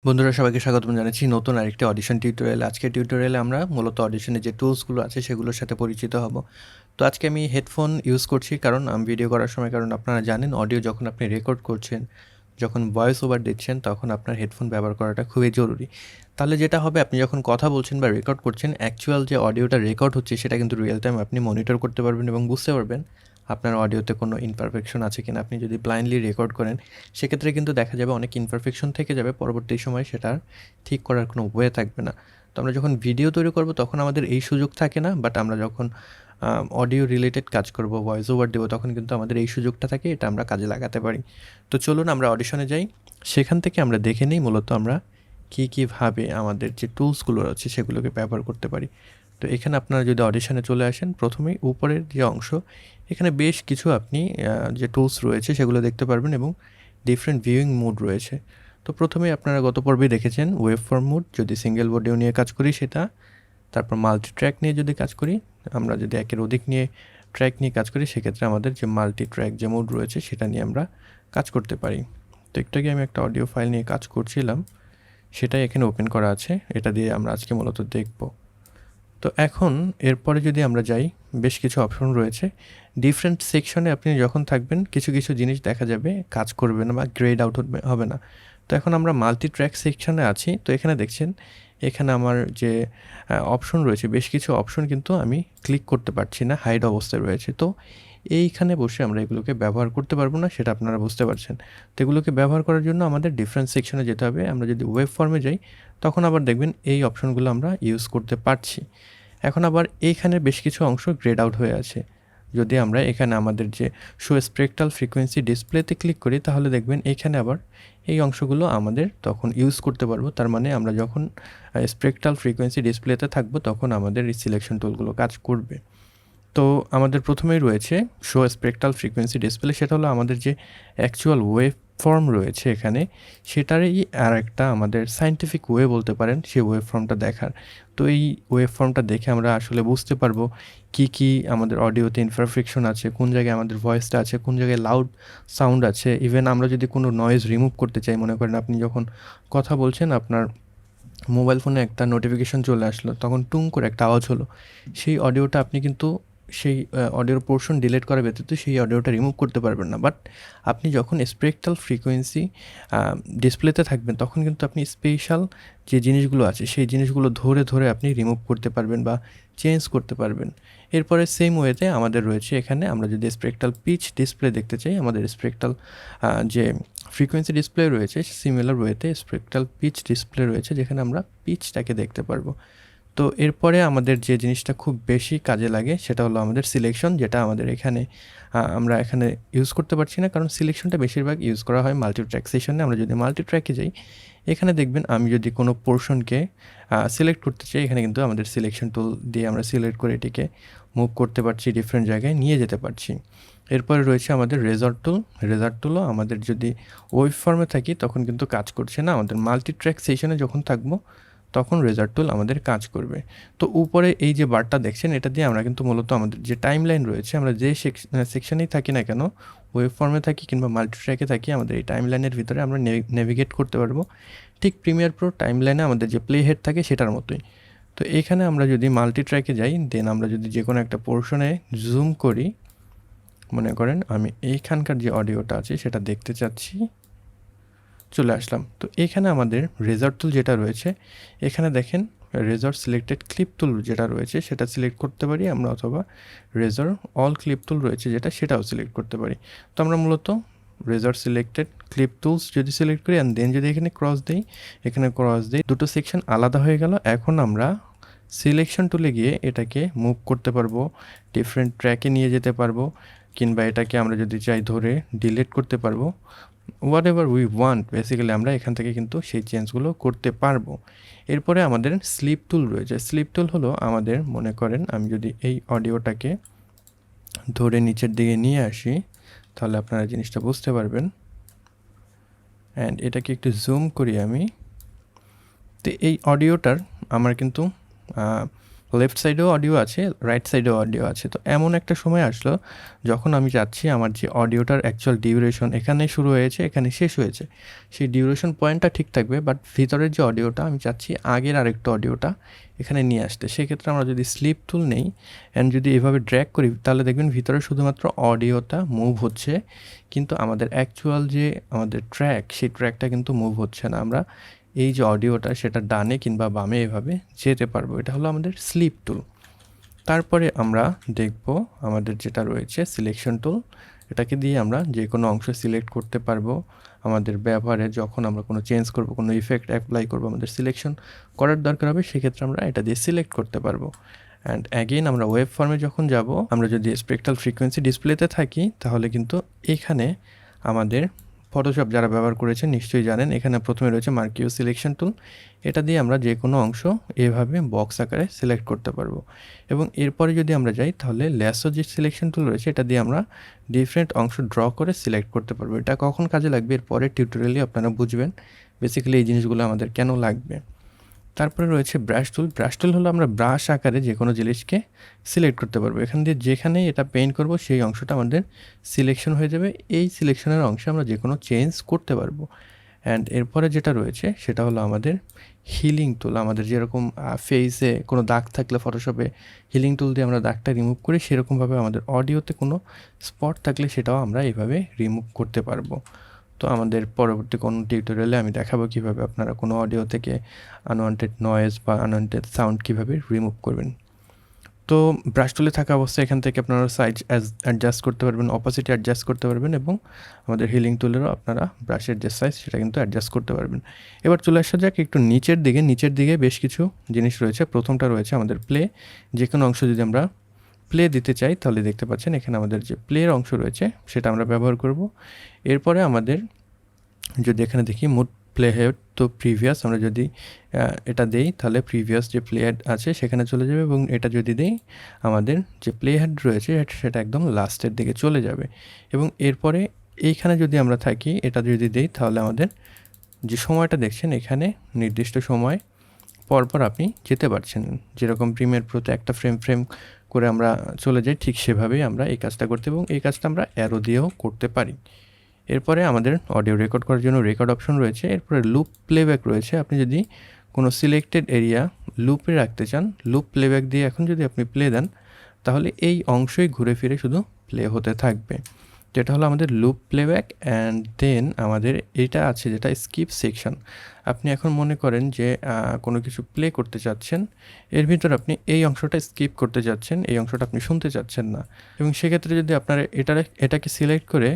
বন্ধুরা সবাইকে স্বাগতম জানাচ্ছি নতুন আরেকটি অডিশন টিউটোরিয়ালে। আজকের টিউটোরিয়ালে আমরা মূলত অডিশনের যে টুলসগুলো আছে সেগুলোর সাথে পরিচিত হব। তো আজকে আমি হেডফোন ইউজ করছি কারণ আমি ভিডিও করার সময়, কারণ আপনারা জানেন অডিও যখন আপনি রেকর্ড করছেন, যখন ভয়েস ওভার দিচ্ছেন, তখন আপনার হেডফোন ব্যবহার করাটা খুবই জরুরি। তাহলে যেটা হবে, আপনি যখন কথা বলছেন বা রেকর্ড করছেন, অ্যাকচুয়াল যে অডিওটা রেকর্ড হচ্ছে সেটা কিন্তু রিয়েল টাইম আপনি মনিটর করতে পারবেন এবং বুঝতে পারবেন আপনার অডিওতে কোনো ইমপারফেকশন আছে কিনা। আপনি যদি ব্লাইন্ডলি রেকর্ড করেন সেক্ষেত্রে কিন্তু দেখা যাবে অনেক ইমপারফেকশন থেকে যাবে, পরবর্তী সময় সেটা ঠিক করার কোনো ওয়ে থাকবে না। তো আমরা যখন ভিডিও তৈরি করব তখন আমাদের এই সুযোগ থাকে না, বাট আমরা যখন অডিও রিলেটেড কাজ করব, ভয়েস ওভার দেবো, তখন কিন্তু আমাদের এই সুযোগটা থাকে, এটা আমরা কাজে লাগাতে পারি। তো চলুন আমরা অডিশনে যাই, সেখান থেকে আমরা দেখে নিই মূলত আমরা কীভাবে আমাদের যে টুলসগুলো আছে সেগুলোকে ব্যবহার করতে পারি। তো এখানে আপনারা যদি অডিশনে চলে আসেন, প্রথমেই উপরের যে অংশ, এখানে বেশ কিছু আপনি যে টুলস রয়েছে সেগুলো দেখতে পারবেন এবং ডিফারেন্ট ভিউইং মোড রয়েছে। তো প্রথমেই আপনারা গত পর্বে দেখেছেন ওয়েব ফর্ম মোড, যদি সিঙ্গেল অডিও নিয়ে কাজ করি সেটা, তারপর মাল্টি ট্র্যাক নিয়ে যদি কাজ করি, আমরা যদি একের অধিক নিয়ে ট্র্যাক নিয়ে কাজ করি সেক্ষেত্রে আমাদের যে মাল্টি ট্র্যাক যে মোড রয়েছে সেটা নিয়ে আমরা কাজ করতে পারি। তো একটু আগে আমি একটা অডিও ফাইল নিয়ে কাজ করছিলাম, সেটাই এখানে ওপেন করা আছে, এটা দিয়ে আমরা আজকে মূলত দেখব। তো এখন এরপরে যদি আমরা যাই, বেশ কিছু অপশন রয়েছে। ডিফারেন্ট সেকশনে আপনি যখন থাকবেন কিছু কিছু জিনিস দেখা যাবে কাজ করবে না বা গ্রেড আউট হবে না। তো এখন আমরা মাল্টি ট্র্যাক সেকশনে আছি। তো এখানে দেখছেন, এখানে আমার যে অপশন রয়েছে, বেশ কিছু অপশন কিন্তু আমি ক্লিক করতে পারছি না, হাইড অবস্থায় রয়েছে। তো এইখানে বসে আমরা এগুলোকে ব্যবহার করতে পারবো না, সেটা আপনারা বুঝতে পারছেন। তো এগুলোকে ব্যবহার করার জন্য আমাদের ডিফারেন্ট সেকশনে যেতে হবে। আমরা যদি ওয়েব ফর্মে যাই তখন আবার দেখবেন এই অপশনগুলো আমরা ইউজ করতে পারছি। এখন আবার এইখানে বেশ কিছু অংশ গ্রেড আউট হয়ে আছে। যদি আমরা এখানে আমাদের যে শো স্পেকট্রাল ফ্রিকোয়েন্সি ডিসপ্লেতে ক্লিক করি, তাহলে দেখবেন এইখানে আবার এই অংশগুলো আমাদের তখন ইউজ করতে পারবো। তার মানে আমরা যখন স্পেকট্রাল ফ্রিকোয়েন্সি ডিসপ্লেতে থাকবো তখন আমাদের এই সিলেকশন টুলগুলো কাজ করবে। তো আমাদের প্রথমেই রয়েছে শো স্পেকট্রাল ফ্রিকোয়েন্সি ডিসপ্লে, সেটা হলো আমাদের যে অ্যাকচুয়াল ওয়েভ ফর্ম রয়েছে এখানে, সেটারই আর একটা আমাদের সায়েন্টিফিক ওয়ে বলতে পারেন সেই ওয়েভ ফর্মটা দেখার। তো এই ওয়েভ ফর্মটা দেখে আমরা আসলে বুঝতে পারবো কি আমাদের অডিওতে ইমপারফেকশন আছে, কোন জায়গায় আমাদের ভয়েসটা আছে, কোন জায়গায় লাউড সাউন্ড আছে। ইভেন আমরা যদি কোনো নয়েজ রিমুভ করতে চাই, মনে করেন আপনি যখন কথা বলছেন, আপনার মোবাইল ফোনে একটা নোটিফিকেশন চলে আসলো, তখন টুং করে একটা আওয়াজ হলো, সেই অডিওটা আপনি কিন্তু সেই অডিওর পোর্শন ডিলিট করা ব্যতীত সেই অডিওটা রিমুভ করতে পারবেন না। বাট আপনি যখন স্পেকট্রাল ফ্রিকোয়েন্সি ডিসপ্লেতে থাকবেন তখন কিন্তু আপনি স্পেশাল যে জিনিসগুলো আছে সেই জিনিসগুলো ধরে ধরে আপনি রিমুভ করতে পারবেন বা চেঞ্জ করতে পারবেন। এরপরে সেম ওয়েতে আমাদের রয়েছে এখানে, আমরা যদি স্পেকট্রাল পিচ ডিসপ্লে দেখতে চাই, আমাদের স্পেকট্রাল যে ফ্রিকোয়েন্সি ডিসপ্লে রয়েছে সিমিলার ওয়েতে স্পেকট্রাল পিচ ডিসপ্লে রয়েছে, যেখানে আমরা পিচটাকে দেখতে পারবো। তো এরপরে আমাদের যে জিনিসটা খুব বেশি কাজে লাগে সেটা হলো আমাদের সিলেকশন, যেটা আমাদের এখানে আমরা এখানে ইউজ করতে পারছি না, কারণ সিলেকশনটা বেশিরভাগ ইউজ করা হয় মাল্টি ট্র্যাক সেশনে। আমরা যদি মাল্টি ট্র্যাকে যাই, এখানে দেখবেন আমি যদি কোনো পোর্শনকে সিলেক্ট করতে চাই, এখানে কিন্তু আমাদের সিলেকশন টুল দিয়ে আমরা সিলেক্ট করে এটিকে মুভ করতে পারছি, ডিফারেন্ট জায়গায় নিয়ে যেতে পারছি। এরপরে রয়েছে আমাদের রেজার্ট টুল। রেজার্ট টুলও আমাদের যদি ওয়েব ফর্মে থাকি তখন কিন্তু কাজ করছে না, আমাদের মাল্টি ট্র্যাক সেশনে যখন থাকবো তখন রেজার্ট টুল আমাদের কাজ করবে। তো উপরে এই যে বারটা দেখছেন, এটা দিয়ে আমরা কিন্তু মূলত আমাদের যে টাইম লাইন রয়েছে, আমরা যে সেকশনেই থাকি না কেন, ওয়েব ফর্মে থাকি কিংবা মাল্টি ট্র্যাকে থাকি, আমাদের এই টাইম লাইনের ভিতরে আমরা নেভিগেট করতে পারবো, ঠিক প্রিমিয়ার প্রো টাইম লাইনে আমাদের যে প্লে হেড থাকে সেটার মতোই। তো এখানে আমরা যদি মাল্টি ট্র্যাকে যাই, দেন আমরা যদি যে কোনো একটা পোর্শনে জুম করি, মনে করেন আমি এইখানকার যে অডিওটা আছে সেটা দেখতে চাচ্ছি, চলে আসলাম। তো এখানে আমাদের রেজার্ট টুল যেটা রয়েছে, এখানে দেখেন রেজার্ট সিলেক্টেড ক্লিপ টুল যেটা রয়েছে সেটা সিলেক্ট করতে পারি আমরা, অথবা রেজার অল ক্লিপ টুল রয়েছে যেটা, সেটাও সিলেক্ট করতে পারি। তো আমরা মূলত রেজার্ট সিলেক্টেড ক্লিপ টুলস যদি সিলেক্ট করি অ্যান্ড দেন যদি এখানে ক্রস দিই, এখানে ক্রস দিই, দুটো সেকশন আলাদা হয়ে গেল। এখন আমরা সিলেকশন টুলে গিয়ে এটাকে মুভ করতে পারবো, ডিফারেন্ট ট্র্যাকে নিয়ে যেতে পারবো, কিংবা এটাকে আমরা যদি চাই ধরে ডিলিট করতে পারবো। What ever we want, basically আমরা এখান থেকে কিন্তু সেই চেঞ্জগুলো করতে পারবো। এরপরে আমাদের স্লিপ টুল রয়েছে। স্লিপ টুল হলো আমাদের, মনে করেন আমি যদি এই অডিওটাকে ধরে নিচের দিকে নিয়ে আসি, তাহলে আপনারা জিনিসটা বুঝতে পারবেন। অ্যান্ড এটাকে একটু জুম করি আমি। তো এই অডিওটার আমার কিন্তু লেফট সাইডেও অডিও আছে, রাইট সাইডেও অডিও আছে। তো এমন একটা সময় আসলো যখন আমি চাচ্ছি আমার যে অডিওটার অ্যাকচুয়াল ডিউরেশন এখানে শুরু হয়েছে, এখানে শেষ হয়েছে, সেই ডিউরেশন পয়েন্টটা ঠিক থাকবে, বাট ভিতরের যে অডিওটা আমি চাচ্ছি আগের আরেকটু অডিওটা এখানে নিয়ে আসতে। সেক্ষেত্রে আমরা যদি স্লিপ টুল নেই অ্যান্ড যদি এভাবে ড্র্যাগ করি, তাহলে দেখবেন ভিতরে শুধুমাত্র অডিওটা মুভ হচ্ছে, কিন্তু আমাদের অ্যাকচুয়াল যে আমাদের ট্র্যাক, সেই ট্র্যাকটা কিন্তু মুভ হচ্ছে না। আমরা এই যে অডিওটা সেটা ডানে কিংবা বামে এভাবে যেতে পারবো। এটা হলো আমাদের স্লিপ টুল। তারপরে আমরা দেখব আমাদের যেটা রয়েছে সিলেকশন টুল। এটাকে দিয়ে আমরা যে কোনো অংশ সিলেক্ট করতে পারবো। আমাদের ব্যবহারে যখন আমরা কোনো চেঞ্জ করব, কোনো ইফেক্ট অ্যাপ্লাই করব, আমাদের সিলেকশন করার দরকার হবে, সেক্ষেত্রে আমরা এটা দিয়ে সিলেক্ট করতে পারবো। অ্যান্ড অ্যাগেইন আমরা ওয়েব ফর্মে যখন যাব, আমরা যদি স্পেকট্রাল ফ্রিকোয়েন্সি ডিসপ্লেতে থাকি, তাহলে কিন্তু এখানে আমাদের ফটোশপ যারা ব্যবহার করেছেন নিশ্চয়ই জানেন, এখানে প্রথমে রয়েছে মার্কিউ সিলেকশন টুল। এটা দিয়ে আমরা যে কোনো অংশ এভাবে বক্স আকারে সিলেক্ট করতে পারবো। এবং এরপরে যদি আমরা যাই, তাহলে ল্যাসো যে সিলেকশন টুল রয়েছে, এটা দিয়ে আমরা ডিফারেন্ট অংশ ড্র করে সিলেক্ট করতে পারবো। এটা কখন কাজে লাগবে এর পরের টিউটোরিয়ালে আপনারা বুঝবেন বেসিক্যালি এই জিনিসগুলো আমাদের কেন লাগবে। তারপরে রয়েছে ব্রাশ টুল। ব্রাশ টুল হলো আমরা ব্রাশ আকারে যে কোনো জিনিসকে সিলেক্ট করতে পারবো। এখান দিয়ে যেখানেই এটা পেইন্ট করব সেই অংশটা আমাদের সিলেকশন হয়ে যাবে। এই সিলেকশনের অংশে আমরা যে কোনো চেঞ্জ করতে পারবো। অ্যান্ড এরপরে যেটা রয়েছে সেটা হলো আমাদের হিলিং টুল। আমাদের যেরকম ফেসে কোনো দাগ থাকলে ফটোশপে হিলিং টুল দিয়ে আমরা দাগটা রিমুভ করি, সেরকমভাবে আমাদের অডিওতে কোনো স্পট থাকলে সেটাও আমরা এইভাবে রিমুভ করতে পারবো। তো আমাদের পরবর্তী কোনো টিউটোরিয়ালে আমি দেখাবো কীভাবে আপনারা কোনো অডিও থেকে আনওয়ান্টেড নয়েজ বা আনওয়ান্টেড সাউন্ড কীভাবে রিমুভ করবেন। তো ব্রাশ টুলে থাকা অবস্থায় এখান থেকে আপনারা সাইজ অ্যাডজাস্ট করতে পারবেন, অপাসিটি অ্যাডজাস্ট করতে পারবেন, এবং আমাদের হিলিং টুলেরও আপনারা ব্রাশের যে সাইজ সেটা কিন্তু অ্যাডজাস্ট করতে পারবেন। এবার চলে আসা যাক একটু নিচের দিকে বেশ কিছু জিনিস রয়েছে। প্রথমটা রয়েছে আমাদের প্লে। যে কোনো অংশ যদি আমরা প্লে দিতে চাই, তাহলে দেখতে পাচ্ছেন এখানে আমাদের যে প্লের অংশ রয়েছে সেটা আমরা ব্যবহার করব। এরপরে আমাদের যদি এখানে দেখি মুড প্লে হেড, তো প্রিভিয়াস আমরা যদি এটা দেই, তাহলে প্রিভিয়াস যে প্লে হেড আছে সেখানে চলে যাবে, এবং এটা যদি দেই আমাদের যে প্লে হেড রয়েছে সেটা একদম লাস্টের দিকে চলে যাবে। এবং এরপরে এইখানে যদি আমরা থাকি, এটা যদি দেই, তাহলে আমাদের যে সময়টা দেখছেন এখানে নির্দিষ্ট সময় পরপর আপনি যেতে পারছেন। যেরকম প্রিমিয়ার প্রোতে একটা ফ্রেম করে আমরা চলে যাই, ঠিক সেভাবেই আমরা এই কাজটা করতে, এবং এই কাজটা আমরা অ্যারো দিয়েও করতে পারি। এরপরে আমাদের অডিও রেকর্ড করার জন্য রেকর্ড অপশন রয়েছে। এরপরে লুপ প্লেব্যাক রয়েছে। আপনি যদি কোনো সিলেক্টেড এরিয়া লুপে রাখতে চান, লুপ প্লেব্যাক দিয়ে এখন যদি আপনি প্লে দেন, তাহলে এই অংশই ঘুরে ফিরে শুধু প্লে হতে থাকবে। যেটা হলো আমাদের লুপ প্লেব্যাক। অ্যান্ড দেন আমাদের এটা আছে যেটা স্কিপ সেকশন। আপনি এখন মনে করেন যে কোনো কিছু প্লে করতে চাচ্ছেন, এর ভিতর আপনি এই অংশটা স্কিপ করতে চাচ্ছেন, এই অংশটা আপনি শুনতে চাচ্ছেন না, এবং সেক্ষেত্রে যদি আপনারা এটাকে সিলেক্ট করে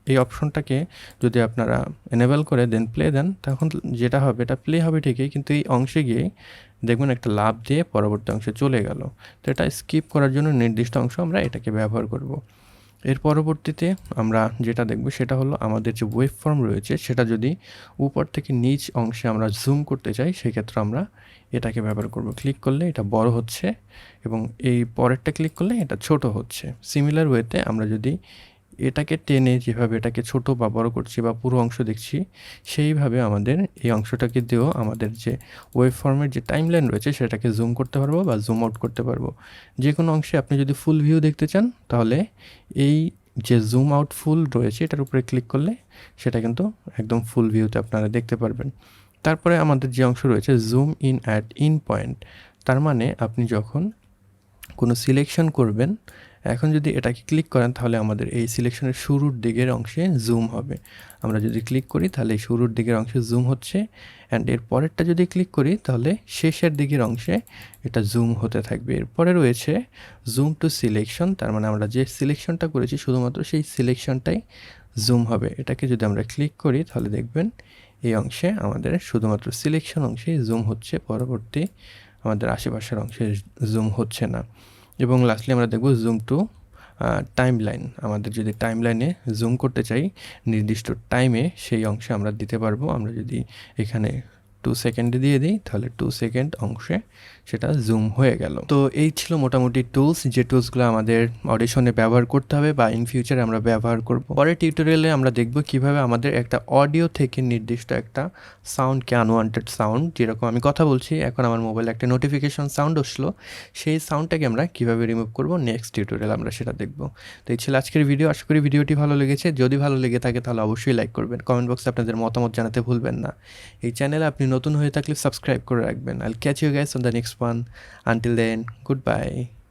এই অপশনটাকে যদি আপনারা এনেবল করে দেন প্লে দেন, তখন যেটা হবে এটা প্লে হবে ঠিকই, কিন্তু এই অংশে গিয়ে দেখবেন একটা লাভ দিয়ে পরবর্তী অংশে চলে গেল। তো এটা স্কিপ করার জন্য নির্দিষ্ট অংশ আমরা এটাকে ব্যবহার করব। এর পরবর্তীতে আমরা যেটা দেখব সেটা হলো আমাদের যে ওয়েব ফর্ম রয়েছে সেটা যদি উপর থেকে নিচ অংশে আমরা জুম করতে চাই, সেক্ষেত্রে আমরা এটাকে ব্যবহার করব। ক্লিক করলে এটা বড় হচ্ছে, এবং এই পরেরটা ক্লিক করলে এটা ছোট হচ্ছে। সিমিলার ওয়েতে আমরা যদি এটাকে টেনে যেভাবে এটাকে ছোট বা বড় করছি বা পুরো অংশ দেখছি, সেইভাবে আমাদের এই অংশটাকে দিয়েও আমাদের যে ওয়েব ফর্মের যে টাইমলাইন রয়েছে সেটাকে জুম করতে পারবো বা জুম আউট করতে পারবো। যে কোনো অংশে আপনি যদি ফুল ভিউ দেখতে চান, তাহলে এই যে জুম আউট ফুল রয়েছে এটার উপরে ক্লিক করলে সেটা কিন্তু একদম ফুল ভিউতে আপনারা দেখতে পারবেন। তারপরে আমাদের যে অংশ রয়েছে zoom in at in point, তার মানে আপনি যখন কোনো সিলেকশন করবেন, এখন যদি এটাকে ক্লিক করেন, তাহলে আমাদের এই সিলেকশনের শুরুর দিকের অংশে জুম হবে। আমরা যদি ক্লিক করি তাহলে এই শুরুর দিকের অংশে জুম হচ্ছে, অ্যান্ড এর পরেরটা যদি ক্লিক করি তাহলে শেষের দিকের অংশে এটা জুম হতে থাকবে। এরপরে রয়েছে জুম টু সিলেকশন, তার মানে আমরা যে সিলেকশনটা করেছি শুধুমাত্র সেই সিলেকশনটাই জুম হবে। এটাকে যদি আমরা ক্লিক করি তাহলে দেখবেন এই অংশে আমাদের শুধুমাত্র সিলেকশন অংশে জুম হচ্ছে, পরবর্তী আমাদের আশেপাশের অংশে জুম হচ্ছে না। এবং লাস্টলি আমরা দেখব জুম টু টাইমলাইন। আমাদের যদি টাইমলাইনে জুম করতে চাই নির্দিষ্ট টাইমে, সেই অংশে আমরা দিতে পারবো। আমরা যদি এখানে 2 সেকেন্ডে দিয়ে দিই, তাহলে 2 সেকেন্ড অংশে সেটা জুম হয়ে গেল। তো এই ছিল মোটামুটি টুলস, যে টুলসগুলো আমাদের অডিশনে ব্যবহার করতে হবে বা ইন ফিউচারে আমরা ব্যবহার করব। পরের টিউটোরিয়ালে আমরা দেখব কিভাবে আমাদের একটা অডিও থেকে নির্দিষ্ট একটা সাউন্ডকে, আনওয়ান্টেড সাউন্ড, যেরকম আমি কথা বলছি এখন আমার মোবাইলে একটা নোটিফিকেশন সাউন্ড আসলো, সেই সাউন্ডটাকে আমরা কিভাবে রিমুভ করব, নেক্সট টিউটোরিয়াল আমরা সেটা দেখব। তো এই ছিল আজকের ভিডিও। আশা করি ভিডিওটি ভালো লেগেছে। যদি ভালো লেগে থাকে তাহলে অবশ্যই লাইক করবেন, কমেন্ট বক্সে আপনাদের মতামত জানাতে ভুলবেন না। এই চ্যানেলে আপনি নতুন হয়ে থাকলে সাবস্ক্রাইব করে রাখবেন। I'll catch you guys on the next one. Until then, good by.